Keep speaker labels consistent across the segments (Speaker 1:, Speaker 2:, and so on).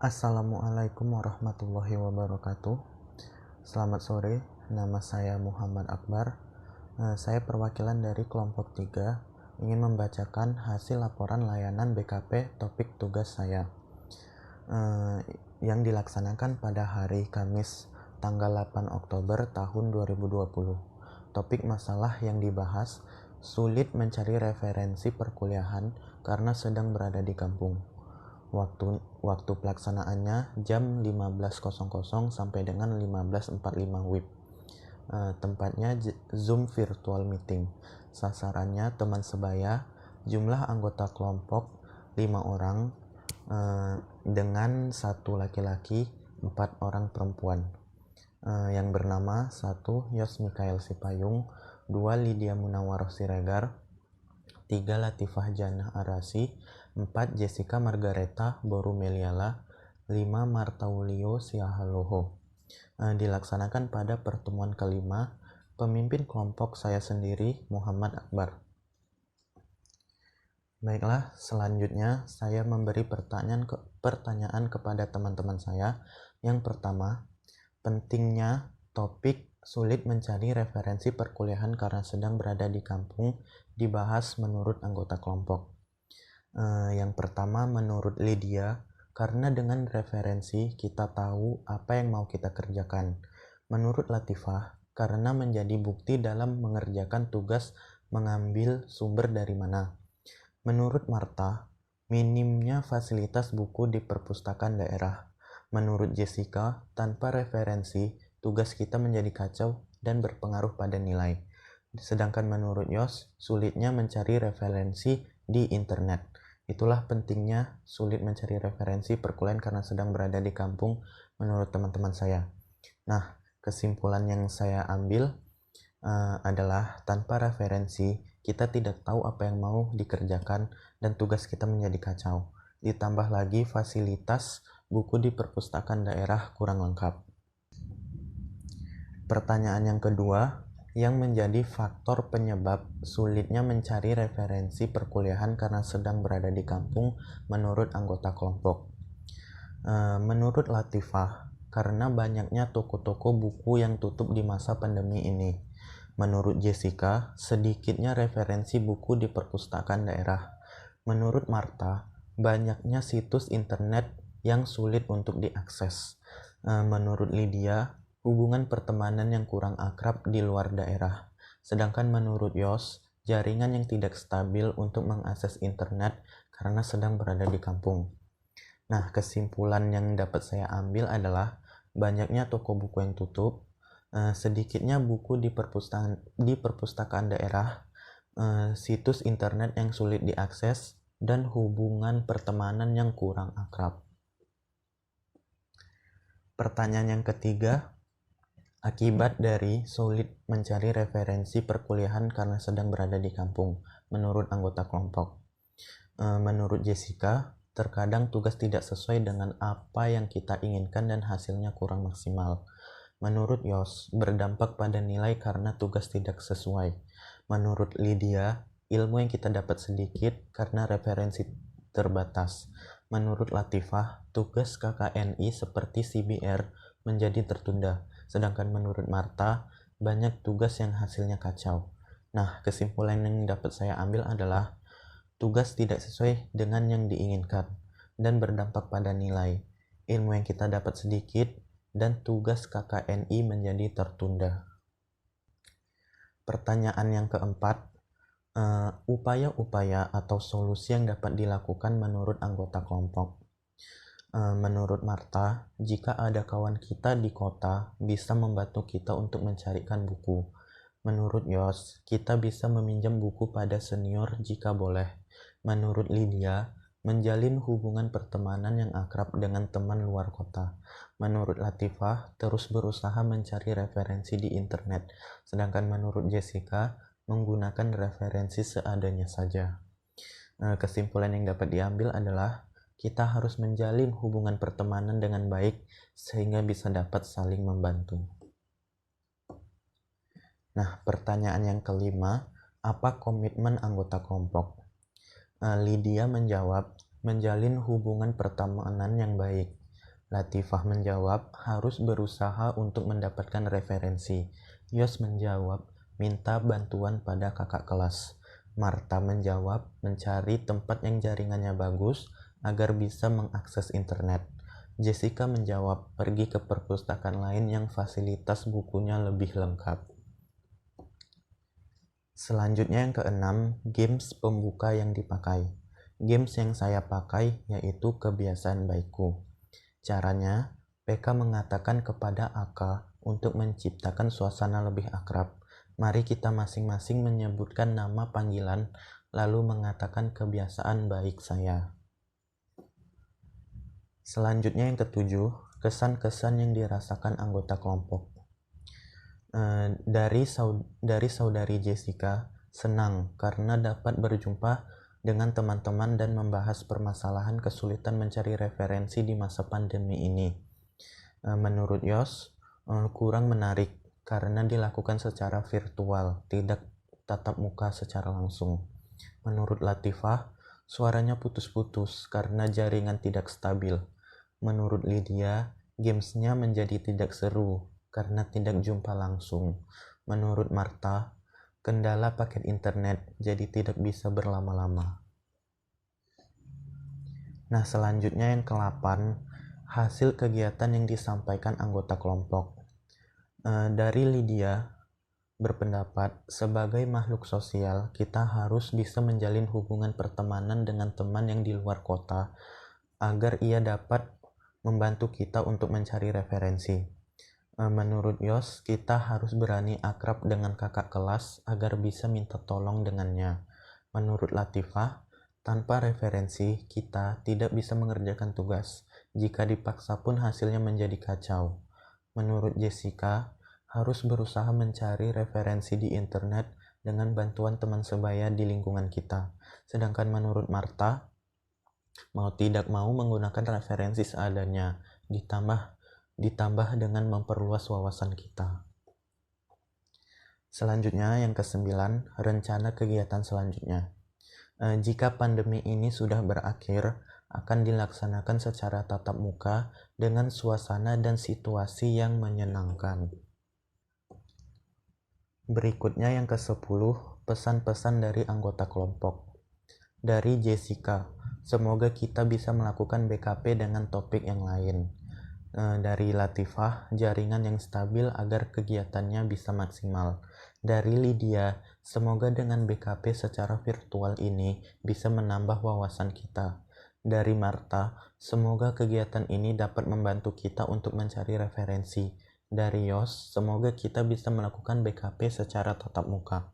Speaker 1: Assalamualaikum warahmatullahi wabarakatuh. Selamat sore, nama saya Muhammad Akbar. Saya perwakilan dari kelompok 3 ingin membacakan hasil laporan layanan BKP topik tugas saya yang dilaksanakan pada hari Kamis tanggal 8 Oktober tahun 2020. Topik masalah yang dibahas sulit mencari referensi perkuliahan karena sedang berada di kampung. Waktu pelaksanaannya jam 15.00 sampai dengan 15.45 WIB. Tempatnya Zoom virtual meeting. Sasarannya teman sebaya, jumlah anggota kelompok 5 orang dengan 1 laki-laki, 4 orang perempuan. Yang bernama 1 Yos Mikael Sipayung, 2 Lydia Munawaroh Siregar, 3 Latifah Janah Arasi, 4 Jessica Margareta Boru Meliala, 5 Marta Wulio Siahaloho. Dilaksanakan pada pertemuan kelima. Pemimpin kelompok saya sendiri, Muhammad Akbar. Baiklah, selanjutnya saya memberi pertanyaan kepada teman-teman saya. Yang pertama, pentingnya topik sulit mencari referensi perkuliahan karena sedang berada di kampung dibahas menurut anggota kelompok. Yang pertama, menurut Lydia, karena dengan referensi kita tahu apa yang mau kita kerjakan. Menurut Latifah, karena menjadi bukti dalam mengerjakan tugas mengambil sumber dari mana. Menurut Marta, minimnya fasilitas buku di perpustakaan daerah. Menurut Jessica, tanpa referensi, tugas kita menjadi kacau dan berpengaruh pada nilai. Sedangkan menurut Yos, sulitnya mencari referensi di internet. Itulah pentingnya sulit mencari referensi perkuliahan karena sedang berada di kampung menurut teman-teman saya. Nah, kesimpulan yang saya ambil adalah tanpa referensi kita tidak tahu apa yang mau dikerjakan dan tugas kita menjadi kacau. Ditambah lagi fasilitas buku di perpustakaan daerah kurang lengkap. Pertanyaan yang kedua, yang menjadi faktor penyebab sulitnya mencari referensi perkuliahan karena sedang berada di kampung menurut anggota kelompok. Menurut Latifah, karena banyaknya toko-toko buku yang tutup di masa pandemi ini. Menurut Jessica, sedikitnya referensi buku di perpustakaan daerah. Menurut Marta, banyaknya situs internet yang sulit untuk diakses. Menurut Lydia, hubungan pertemanan yang kurang akrab di luar daerah. Sedangkan menurut Yos, jaringan yang tidak stabil untuk mengakses internet karena sedang berada di kampung. Nah, kesimpulan yang dapat saya ambil adalah banyaknya toko buku yang tutup, sedikitnya buku di perpustakaan daerah, situs internet yang sulit diakses, dan hubungan pertemanan yang kurang akrab. Pertanyaan yang ketiga, akibat dari sulit mencari referensi perkuliahan karena sedang berada di kampung menurut anggota kelompok. Menurut Jessica, terkadang tugas tidak sesuai dengan apa yang kita inginkan dan hasilnya kurang maksimal. Menurut Yos, berdampak pada nilai karena tugas tidak sesuai. Menurut Lydia, ilmu yang kita dapat sedikit karena referensi terbatas. Menurut Latifah, tugas KKNI seperti CBR menjadi tertunda. Sedangkan menurut Marta, banyak tugas yang hasilnya kacau. Nah, kesimpulan yang dapat saya ambil adalah tugas tidak sesuai dengan yang diinginkan dan berdampak pada nilai. Ilmu yang kita dapat sedikit dan tugas KKNI menjadi tertunda. Pertanyaan yang keempat, upaya-upaya atau solusi yang dapat dilakukan menurut anggota kelompok. Menurut Marta, jika ada kawan kita di kota bisa membantu kita untuk mencarikan buku. Menurut Yos, kita bisa meminjam buku pada senior jika boleh. Menurut Lydia, menjalin hubungan pertemanan yang akrab dengan teman luar kota. Menurut Latifah, terus berusaha mencari referensi di internet. Sedangkan menurut Jessica, menggunakan referensi seadanya saja. Kesimpulan yang dapat diambil adalah kita harus menjalin hubungan pertemanan dengan baik sehingga bisa dapat saling membantu. Nah, pertanyaan yang kelima, apa komitmen anggota kelompok? Lydia menjawab, menjalin hubungan pertemanan yang baik. Latifah menjawab, harus berusaha untuk mendapatkan referensi. Yos menjawab, minta bantuan pada kakak kelas. Marta menjawab, mencari tempat yang jaringannya bagus agar bisa mengakses internet. Jessica menjawab, pergi ke perpustakaan lain yang fasilitas bukunya lebih lengkap. Selanjutnya yang keenam, games pembuka yang dipakai. Games yang saya pakai yaitu kebiasaan baikku. Caranya, PK mengatakan kepada AK untuk menciptakan suasana lebih akrab. Mari kita masing-masing menyebutkan nama panggilan, lalu mengatakan kebiasaan baik saya. Selanjutnya yang ketujuh, kesan-kesan yang dirasakan anggota kelompok. Dari saudari Jessica, senang karena dapat berjumpa dengan teman-teman dan membahas permasalahan kesulitan mencari referensi di masa pandemi ini. Menurut Yos, kurang menarik karena dilakukan secara virtual, tidak tatap muka secara langsung. Menurut Latifah, suaranya putus-putus karena jaringan tidak stabil. Menurut Lydia, gamesnya menjadi tidak seru karena tidak jumpa langsung. Menurut Marta, kendala paket internet jadi tidak bisa berlama-lama. Nah, selanjutnya yang ke-8, hasil kegiatan yang disampaikan anggota kelompok. Dari Lydia berpendapat, sebagai makhluk sosial, kita harus bisa menjalin hubungan pertemanan dengan teman yang di luar kota agar ia dapat membantu kita untuk mencari referensi. Menurut Yos, kita harus berani akrab dengan kakak kelas agar bisa minta tolong dengannya. Menurut Latifah, tanpa referensi, kita tidak bisa mengerjakan tugas. Jika dipaksa pun hasilnya menjadi kacau. Menurut Jessica, harus berusaha mencari referensi di internet dengan bantuan teman sebaya di lingkungan kita. Sedangkan menurut Marta, mau tidak mau menggunakan referensi seadanya, ditambah dengan memperluas wawasan kita. Selanjutnya yang ke-9, rencana kegiatan selanjutnya. Jika pandemi ini sudah berakhir, akan dilaksanakan secara tatap muka dengan suasana dan situasi yang menyenangkan. Berikutnya yang ke-10, pesan-pesan dari anggota kelompok. Dari Jessica, semoga kita bisa melakukan BKP dengan topik yang lain. Dari Latifah, jaringan yang stabil agar kegiatannya bisa maksimal. Dari Lydia, semoga dengan BKP secara virtual ini bisa menambah wawasan kita. Dari Marta, semoga kegiatan ini dapat membantu kita untuk mencari referensi. Dari Yos, semoga kita bisa melakukan BKP secara tatap muka.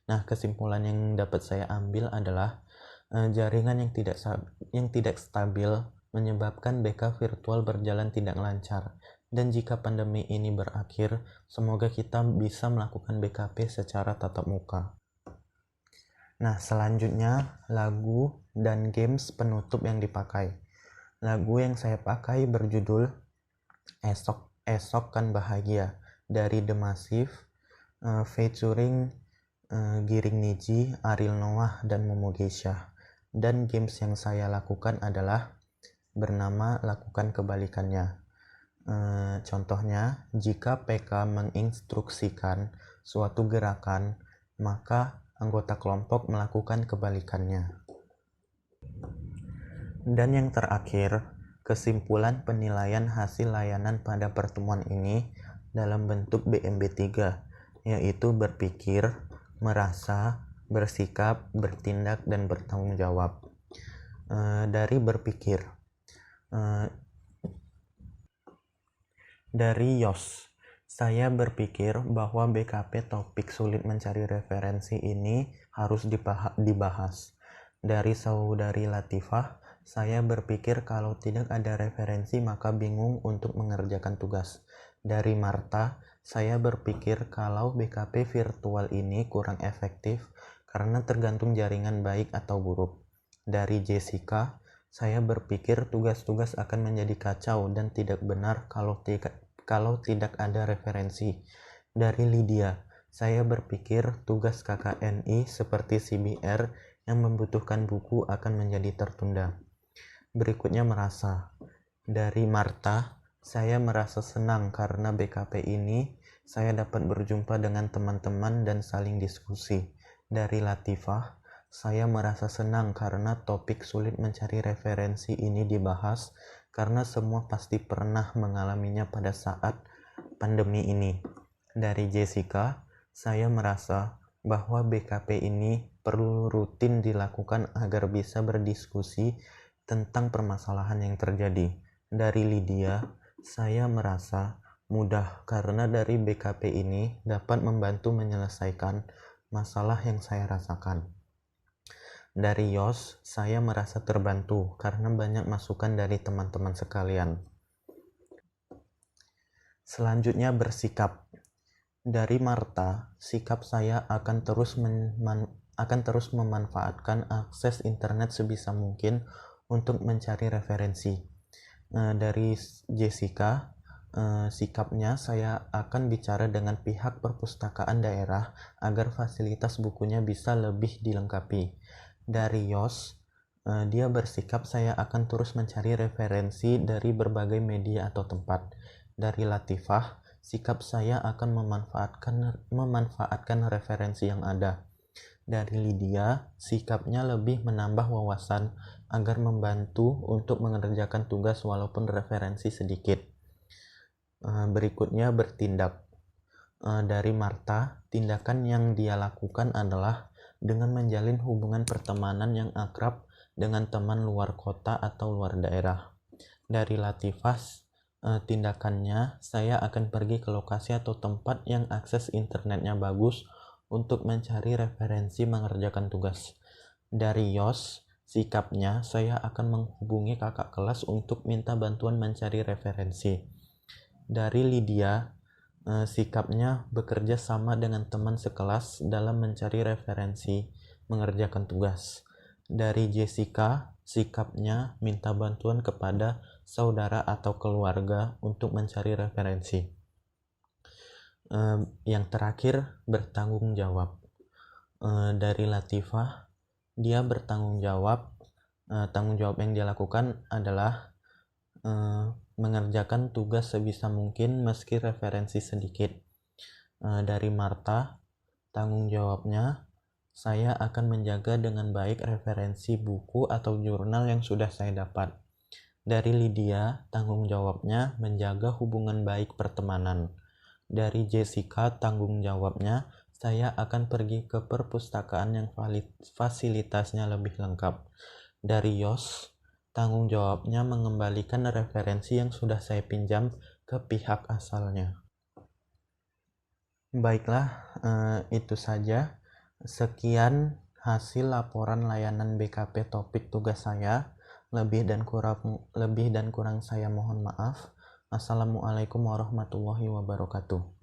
Speaker 1: Nah, kesimpulan yang dapat saya ambil adalah jaringan yang tidak stabil menyebabkan BK virtual berjalan tidak lancar. Dan jika pandemi ini berakhir, semoga kita bisa melakukan BKP secara tatap muka. Nah, selanjutnya lagu dan games penutup yang dipakai. Lagu yang saya pakai berjudul Esok Kan Bahagia dari The Massive, featuring Giring Niji, Ariel Noah, dan Momo Geisha. Dan games yang saya lakukan adalah bernama Lakukan Kebalikannya. Contohnya, jika PK menginstruksikan suatu gerakan, maka anggota kelompok melakukan kebalikannya. Dan yang terakhir, kesimpulan penilaian hasil layanan pada pertemuan ini dalam bentuk BMB3, yaitu berpikir, merasa, bersikap, bertindak, dan bertanggung jawab. Dari berpikir, dari Yos, saya berpikir bahwa BKP topik sulit mencari referensi ini harus dibahas. Dari saudari Latifah, saya berpikir kalau tidak ada referensi maka bingung untuk mengerjakan tugas. Dari Marta, saya berpikir kalau BKP virtual ini kurang efektif karena tergantung jaringan baik atau buruk. Dari Jessica, saya berpikir tugas-tugas akan menjadi kacau dan tidak benar kalau tidak ada referensi. Dari Lydia, saya berpikir tugas KKNI seperti CBR yang membutuhkan buku akan menjadi tertunda. Berikutnya merasa, Dari Marta, saya merasa senang karena BKP ini saya dapat berjumpa dengan teman-teman dan saling diskusi. Dari Latifah, saya merasa senang karena topik sulit mencari referensi ini dibahas karena semua pasti pernah mengalaminya pada saat pandemi ini. Dari Jessica, saya merasa bahwa BKP ini perlu rutin dilakukan agar bisa berdiskusi tentang permasalahan yang terjadi. Dari Lydia, saya merasa mudah karena dari BKP ini dapat membantu menyelesaikan masalah yang saya rasakan. Dari Yos, saya merasa terbantu karena banyak masukan dari teman-teman sekalian. Selanjutnya bersikap. Dari Marta, sikap saya akan terus memanfaatkan akses internet sebisa mungkin untuk mencari referensi. Dari Jessica, sikapnya saya akan bicara dengan pihak perpustakaan daerah agar fasilitas bukunya bisa lebih dilengkapi. Dari Yos, dia bersikap saya akan terus mencari referensi dari berbagai media atau tempat. Dari Latifah, sikap saya akan memanfaatkan referensi yang ada. Dari Lydia, sikapnya lebih menambah wawasan agar membantu untuk mengerjakan tugas walaupun referensi sedikit. Berikutnya bertindak. Dari Marta, tindakan yang dia lakukan adalah dengan menjalin hubungan pertemanan yang akrab dengan teman luar kota atau luar daerah. Dari Latifah, tindakannya saya akan pergi ke lokasi atau tempat yang akses internetnya bagus untuk mencari referensi mengerjakan tugas. Dari Yos, sikapnya saya akan menghubungi kakak kelas untuk minta bantuan mencari referensi. Dari Lydia, sikapnya bekerja sama dengan teman sekelas dalam mencari referensi mengerjakan tugas. Dari Jessica, sikapnya minta bantuan kepada saudara atau keluarga untuk mencari referensi. Yang terakhir, bertanggung jawab. Dari Latifah, dia bertanggung jawab. Tanggung jawab yang dia lakukan adalah mengerjakan tugas sebisa mungkin meski referensi sedikit. Dari Marta, tanggung jawabnya saya akan menjaga dengan baik referensi buku atau jurnal yang sudah saya dapat. Dari Lydia, tanggung jawabnya menjaga hubungan baik pertemanan. Dari Jessica, tanggung jawabnya saya akan pergi ke perpustakaan yang fasilitasnya lebih lengkap. Dari Yos, tanggung jawabnya mengembalikan referensi yang sudah saya pinjam ke pihak asalnya. Baiklah, itu saja. Sekian hasil laporan layanan BKP topik tugas saya. Lebih dan kurang saya mohon maaf. Assalamualaikum warahmatullahi wabarakatuh.